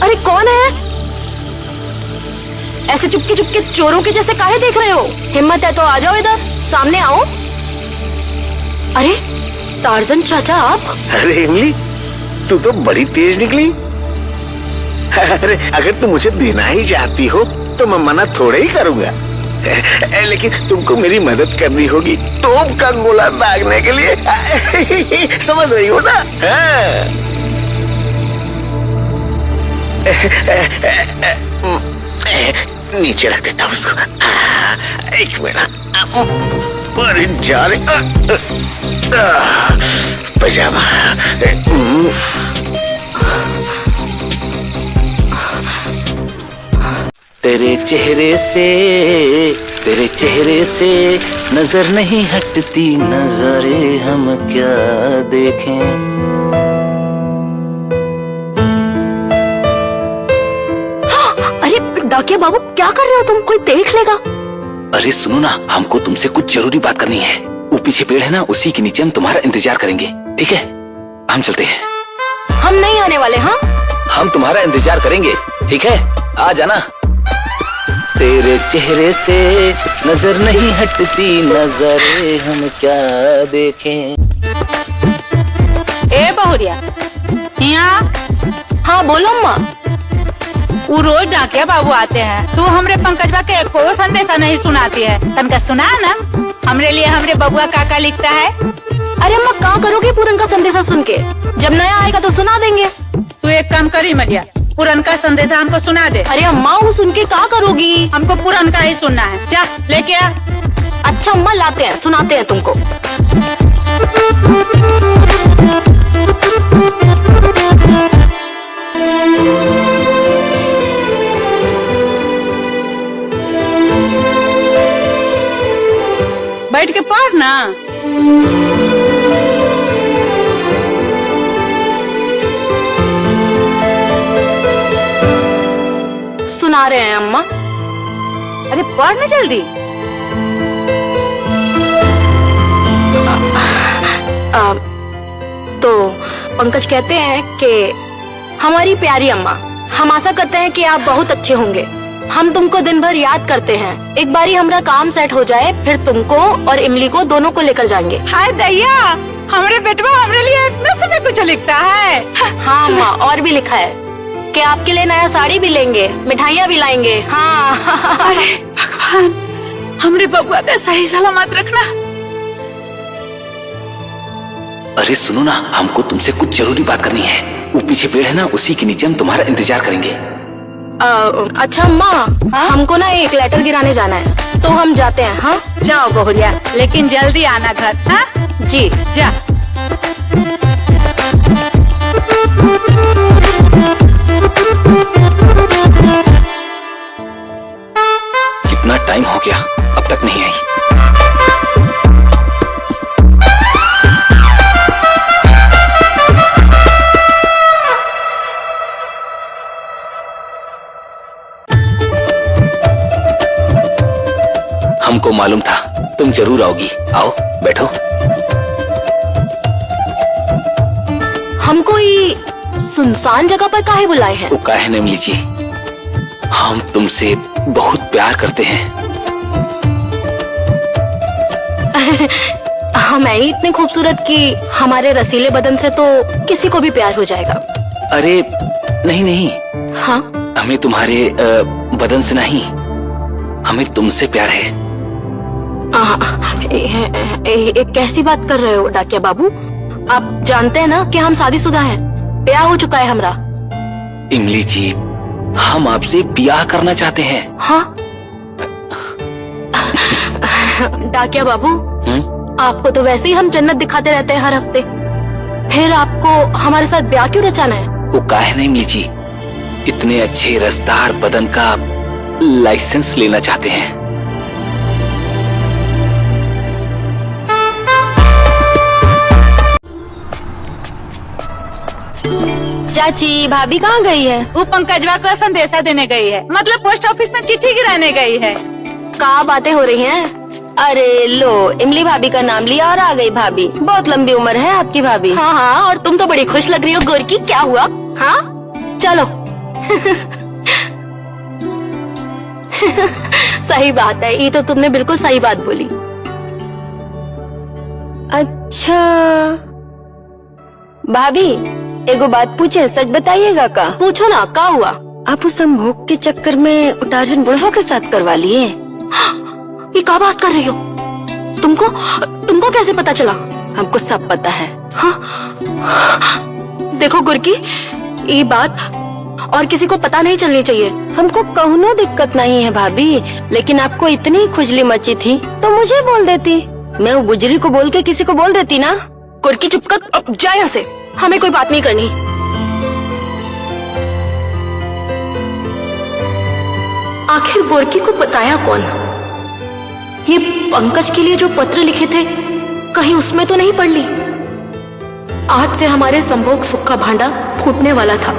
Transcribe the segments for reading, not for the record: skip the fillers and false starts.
अरे कौन है? ऐसे चुपके चुपके चोरों के जैसे काहे देख रहे हो? हिम्मत है तो आ जाओ इधर, सामने आओ। अरे टार्जन चाचा आप? अरे इमली, तू तो बड़ी तेज निकली। अरे अगर तुम मुझे देना ही चाहती हो तो मैं मना थोड़े ही करूंगा, लेकिन तुमको मेरी मदद करनी होगी तोप का गोला दागने के लिए। समझ रही हो ना? नीचे रख देता हूँ उसको। एक मिनट, अरे जा रे पजामा। तेरे चेहरे से नजर नहीं हटती, नजरे हम क्या देखें। अरे डाकिया बाबू क्या कर रहे हो तुम? कोई देख लेगा। अरे सुनो ना, हमको तुमसे कुछ जरूरी बात करनी है। वो पीछे पेड़ है ना, उसी के नीचे हम तुम्हारा इंतजार करेंगे, ठीक है? हम चलते हैं। हम नहीं आने वाले। हाँ, हम तुम्हारा इंतजार करेंगे, ठीक है? आ जाना। तेरे चेहरे से नजर नहीं हटती, नजरे हम क्या देखें। ए बहुरिया, यहाँ। हाँ बोलो अम्मा। वो रोज डाकिया बाबू आते हैं, तू हमरे पंकजवा के एको संदेशा नहीं सुनाती है। तनका सुना ना हमरे लिए, हमरे बबुआ काका लिखता है। अरे अम्मा क्या करोगे पूरन का संदेशा सुन के? जब नया आएगा तो सुना देंगे। तू एक काम करी मलिया, पुरन का संदेशा हमको सुना दे। अरे अम्मा वो सुन के क्या करोगी? हमको पुरन का ही सुनना है, जा लेके आ। अच्छा अम्मा लाते हैं, सुनाते हैं तुमको। बैठ के पढ़ ना। सुना रहे हैं अम्मा। अरे पढ़ ना जल्दी। तो पंकज कहते हैं कि हमारी प्यारी अम्मा, हम आशा करते हैं कि आप बहुत अच्छे होंगे। हम तुमको दिन भर याद करते हैं। एक बारी हमारा काम सेट हो जाए फिर तुमको और इमली को दोनों को लेकर जाएंगे। हाय दैया, हमरे बेटवा हमरे लिए इतना समय कुछ लिखता है। हाँ अम्मा, और भी लिखा है कि आपके लिए नया साड़ी भी लेंगे, मिठाइयाँ भी लाएंगे। हाँ। अरे भगवान, हमरे बबुआ का सही सलामत रखना। अरे सुनो ना, हमको तुमसे कुछ जरूरी बात करनी है। वो पीछे पेड़ है ना, उसी के नीचे हम तुम्हारा इंतजार करेंगे। अच्छा अम्मा, हमको ना एक लेटर गिराने जाना है तो हम जाते हैं। हाँ जाओ बहुरिया, लेकिन जल्दी आना घर। हाँ जी, जा। कितना टाइम हो गया, अब तक नहीं आई। हमको मालूम था तुम जरूर आओगी। आओ बैठो। हमको ये सुनसान जगह पर काहे बुलाए हैं? वो काहे नहीं इमली जी, हम तुमसे बहुत प्यार करते हैं। हम है ही इतने खूबसूरत कि हमारे रसीले बदन से तो किसी को भी प्यार हो जाएगा। अरे नहीं नहीं, हाँ, हमें तुम्हारे बदन से नहीं, हमें तुमसे प्यार है। एक कैसी बात कर रहे हो डाकिया बाबू? आप जानते हैं ना कि हम शादीशुदा हैं, ब्याह हो चुका है हमारा। इमली जी, हम आपसे ब्याह करना चाहते हैं। हाँ डाकिया बाबू, आपको तो वैसे ही हम जन्नत दिखाते रहते हैं हर हफ्ते, फिर आपको हमारे साथ ब्याह क्यों रचाना है? वो काहे नहीं इमली जी, इतने अच्छे रसदार बदन का लाइसेंस लेना चाहते हैं। चाची भाभी कहाँ गई है? वो पंकजवा को संदेशा देने गई है, मतलब पोस्ट ऑफिस में चिट्ठी गिराने गई है। क्या बातें हो रही हैं? अरे लो, इमली भाभी का नाम लिया और आ गई भाभी। बहुत लंबी उम्र है आपकी भाभी। हाँ हाँ, और तुम तो बड़ी खुश लग रही हो गोरकी, क्या हुआ? हाँ चलो। सही बात है, ये तो तुमने बिल्कुल सही बात बोली। अच्छा भाभी, एगो बात पूछे, सच बताइएगा का? पूछो ना, क्या हुआ? आप उस संभोग के चक्कर में उटार्जन बुढ़वा के साथ करवा लिए? ये क्या बात कर रही हो? तुमको कैसे पता चला? हमको सब पता है। हाँ? देखो गुरकी, ये बात और किसी को पता नहीं चलनी चाहिए। हमको कौनो दिक्कत नहीं है भाभी, लेकिन आपको इतनी खुजली मची थी तो मुझे बोल देती। मैं वो गुजरी को बोल के किसी को बोल देती ना। गुरकी चुप कर, अब जा यहाँ से, हमें कोई बात नहीं करनी। आखिर गोरकी को बताया कौन? ये पंकज के लिए जो पत्र लिखे थे, कहीं उसमें तो नहीं पढ़ ली? आज से हमारे संभोग सुख का भांडा फूटने वाला था,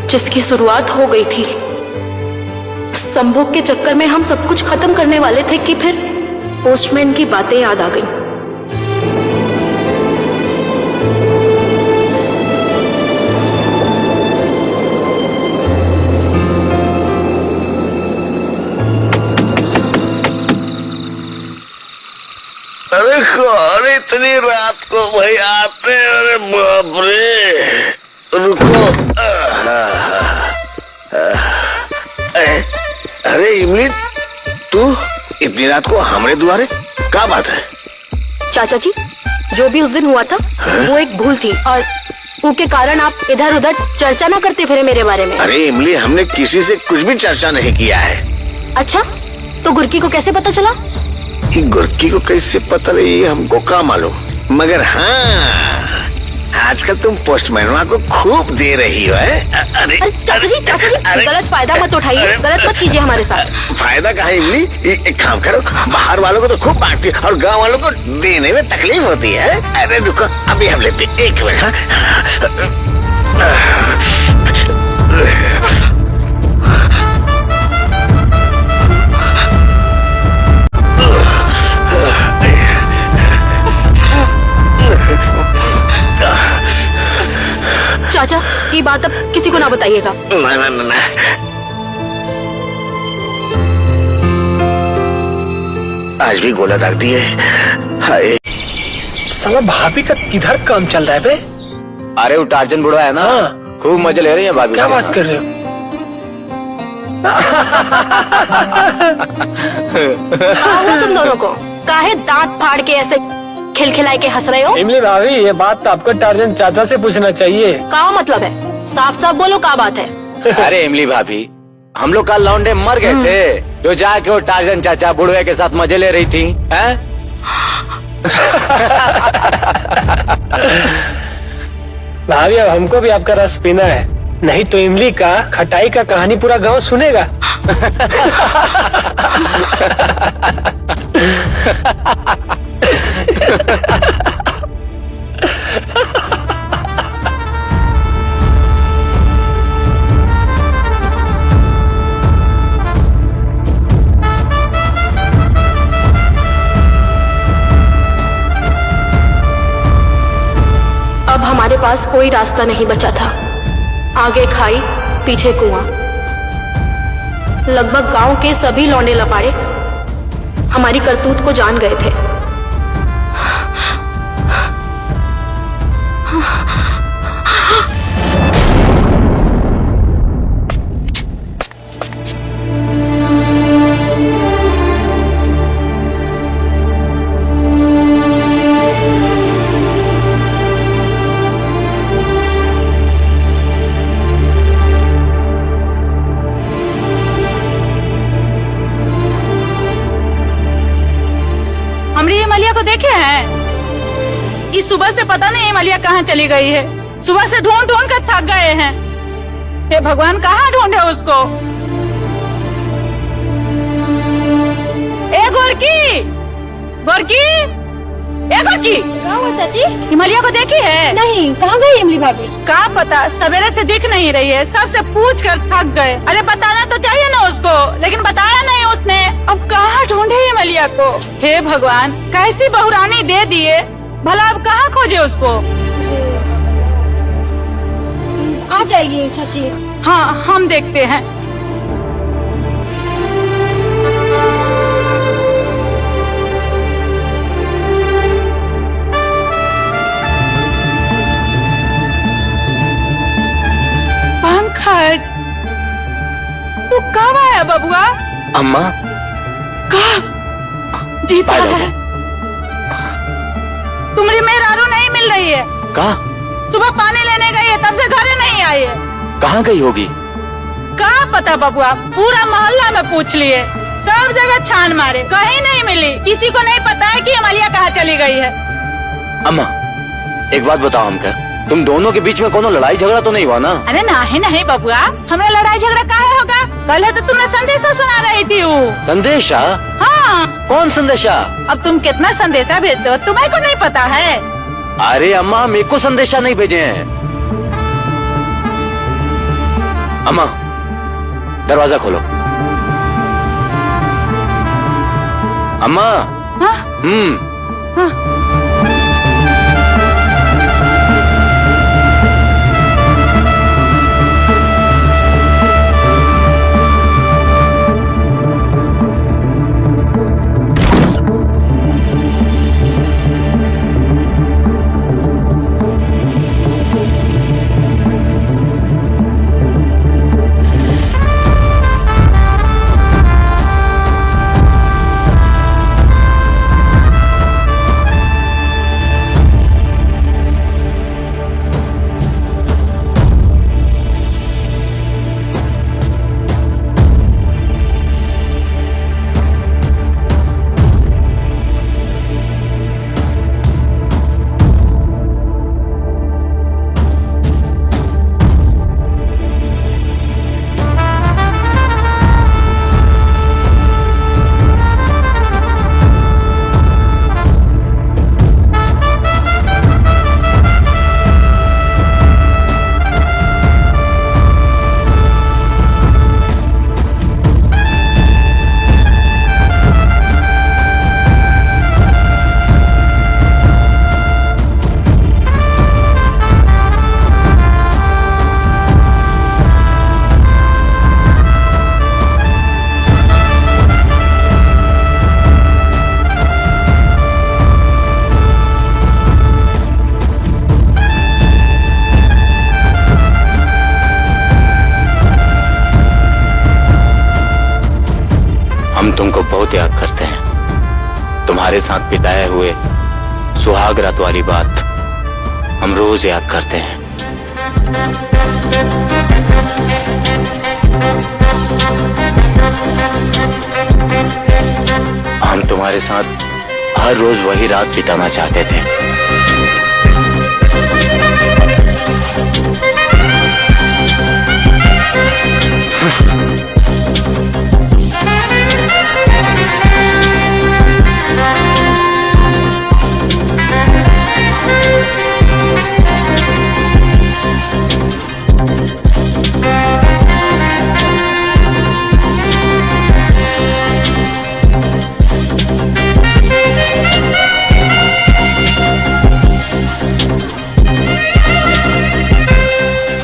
जिसकी शुरुआत हो गई थी। संभोग के चक्कर में हम सब कुछ खत्म करने वाले थे कि फिर पोस्टमैन की बातें याद आ गई। अरे कौन इतनी रात को भाई आते हैं? अरे बाप रे, रुको। अरे इमली, तू इतनी रात को हमारे द्वारे, क्या बात है? चाचा जी, जो भी उस दिन हुआ था वो एक भूल थी, और उसके कारण आप इधर उधर चर्चा ना करते फिरे मेरे बारे में। अरे इमली, हमने किसी से कुछ भी चर्चा नहीं किया है। अच्छा, तो गुरकी को कैसे पता चला? कि गुरकी को कैसे पता नहीं, हमको क्या मालूम। मगर हाँ, आजकल तुम पोस्टमैनवा को खूब दे रही हो। अरे चाचा जी, गलत फायदा मत उठाइए, गलत मत कीजिए हमारे साथ। फायदा कहाँ इमली? एक काम करो, बाहर वालों को तो खूब बांटती है और गांव वालों को देने में तकलीफ होती है। अरे रुको, अभी हम लेते, एक मिनट। चाचा, ये बात अब किसी को ना बताइएगा। ना। आज भी गोला दाग दिए। हाय, साला भाभी का किधर काम चल रहा है बे? अरे वो टार्जन बुढ़वा है ना, हाँ। खूब मजे ले रही है भाभी। क्या बात कर रहे हो? कहाँ हुआ तुम दोनों को? काहे दांत फाड़ के ऐसे खिलखिलाए के हंस रहे हो? इमली भाभी, ये बात तो आपको टार्जन चाचा से पूछना चाहिए। क्या मतलब है? साफ साफ बोलो, क्या बात है? अरे इमली भाभी, हम लोग कल लौंडे मर गए थे, जो जाके वो टार्जन चाचा बुढ़वे के साथ मजे ले रही थी, हैं? भाभी, अब हमको भी आपका रस पीना है, नहीं तो इमली का खटाई का कहानी पूरा गांव सुनेगा। अब हमारे पास कोई रास्ता नहीं बचा था। आगे खाई, पीछे कुआं। लगभग गांव के सभी लौंडे लपाड़े हमारी करतूत को जान गए थे। हमरी ये मलिया को देखे हैं? इस सुबह से पता नहीं ये मलिया कहाँ चली गई है। सुबह से ढूंढ ढूंढ कर थक गए हैं। हे भगवान, कहाँ ढूंढे उसको? ए गोरकी, गोरकी, की कहाँ हुआ चाची? हिमालय को देखी है? नहीं, कहाँ गई इमली भाभी? का पता, सवेरे से दिख नहीं रही है, सबसे पूछ कर थक गए। अरे बताना तो चाहिए ना उसको, लेकिन बताया नहीं उसने। अब कहाँ ढूंढे हिमालय को? हे भगवान, कैसी बहुरानी दे दिए, भला अब कहाँ खोजे उसको? आ जाएगी चाची। हाँ, हम देखते हैं। पंकज, तू कब आया बबुआ? अम्मा, कब जीता है? तुम्हारी मेहरारू नहीं मिल रही है। कहाँ? सुबह पानी लेने गई है, तब से घरे नहीं आई है। कहाँ गई होगी? कहाँ पता बबुआ, पूरा मोहल्ला में पूछ लिए, सब जगह छान मारे, कहीं नहीं मिली। किसी को नहीं पता है कि हिमालय कहाँ चली गई है। अम्मा, एक बात बताओ हमको, तुम दोनों के बीच में कोनो लड़ाई झगड़ा तो नहीं हुआ ना? अरे नहीं बबुआ, हमें लड़ाई झगड़ा काहे होगा? कल तो तुमने संदेशा सुना रही थी। वो संदेशा? हाँ। कौन संदेशा? अब तुम कितना संदेशा भेजते हो, तुम्हें को नहीं पता है? अरे अम्मा, मेरे को संदेशा नहीं भेजे हैं। अम्मा, दरवाजा खोलो। अम्मा। हाँ? हाँ। तुमको बहुत याद करते हैं। तुम्हारे साथ बिताए हुए सुहाग रात वाली बात हम रोज याद करते हैं। हम तुम्हारे साथ हर रोज वही रात बिताना चाहते थे।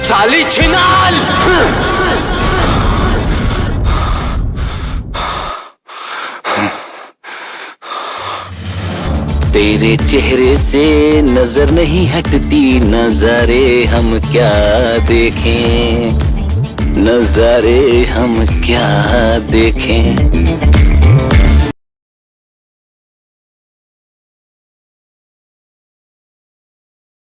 साली छिनाल! तेरे चेहरे से नजर नहीं हटती, नजारे हम क्या देखें, नजारे हम क्या देखें।